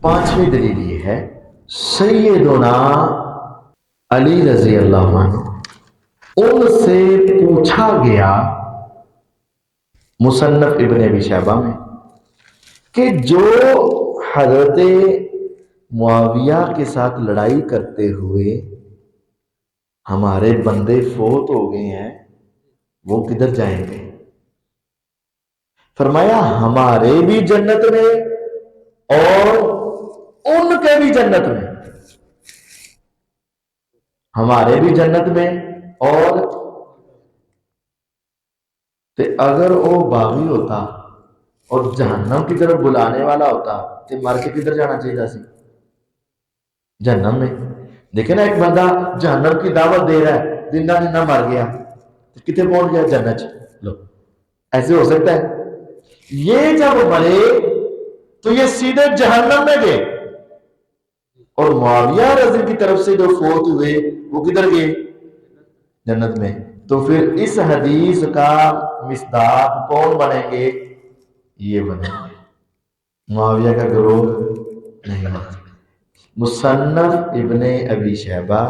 پانچویں دلیل یہ ہے، سیدنا علی رضی اللہ عنہ ان سے پوچھا گیا مصنف ابن ابی شیبہ میں کہ جو حضرت معاویہ کے ساتھ لڑائی کرتے ہوئے ہمارے بندے فوت ہو گئے ہیں وہ کدھر جائیں گے؟ فرمایا ہمارے بھی جنت میں اور ان کے بھی جنت میں، ہمارے بھی جنت میں اور اگر وہ باغی ہوتا اور جہنم کی طرف بلانے والا ہوتا تو مر کے کدھر جانا چاہیے سی؟ جہنم میں۔ دیکھیں نا ایک بندہ جہنم کی دعوت دے رہا ہے، زندہ زندہ مر گیا تو کتنے پہنچ گیا؟ جنت۔ لو ایسے ہو سکتا ہے؟ یہ جب مرے تو یہ سیدھے جہنم میں گئے، اور معاویہ رضی کی طرف سے جو فوت ہوئے وہ کدھر گئے؟ جنت میں۔ تو پھر اس حدیث کا مصداق کون بنیں گے؟ یہ بنے گے، معاویہ کا گروہ نہیں بن سکتا۔ مصنف ابن ابی شیبہ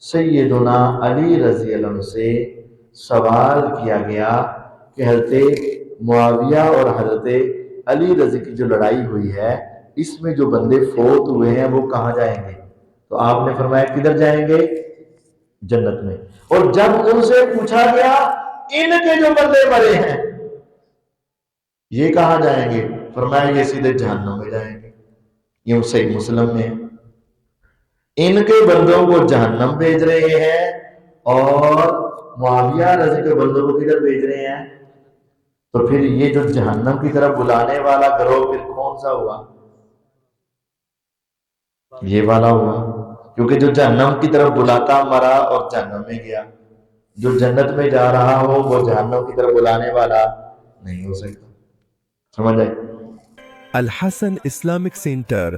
سیدنا علی رضی اللہ عنہ سے سوال کیا گیا کہ حضرت معاویہ اور حضرت علی رضی کی جو لڑائی ہوئی ہے اس میں جو بندے فوت ہوئے ہیں وہ کہاں جائیں گے؟ تو آپ نے فرمایا کدھر جائیں گے؟ جنت میں۔ اور جب ان سے پوچھا گیا ان کے جو بندے مرے ہیں یہ کہاں جائیں گے؟ فرمایا یہ سیدھے جہنم میں جائیں گے۔ یہ صحیح مسلم میں ان کے بندوں کو جہنم بھیج رہے ہیں اور معاویہ رضی کے بندوں کو کدھر بھیج رہے ہیں؟ تو پھر یہ جو جہنم کی طرف بلانے والا گروہ پھر کون سا ہوا؟ یہ والا ہوا، کیونکہ جو جہنم کی طرف بلاتا مرا اور جہنم میں گیا، جو جنت میں جا رہا ہو وہ جہنم کی طرف بلانے والا نہیں ہو سکتا۔ سمجھ آئی؟ الحسن اسلامک سینٹر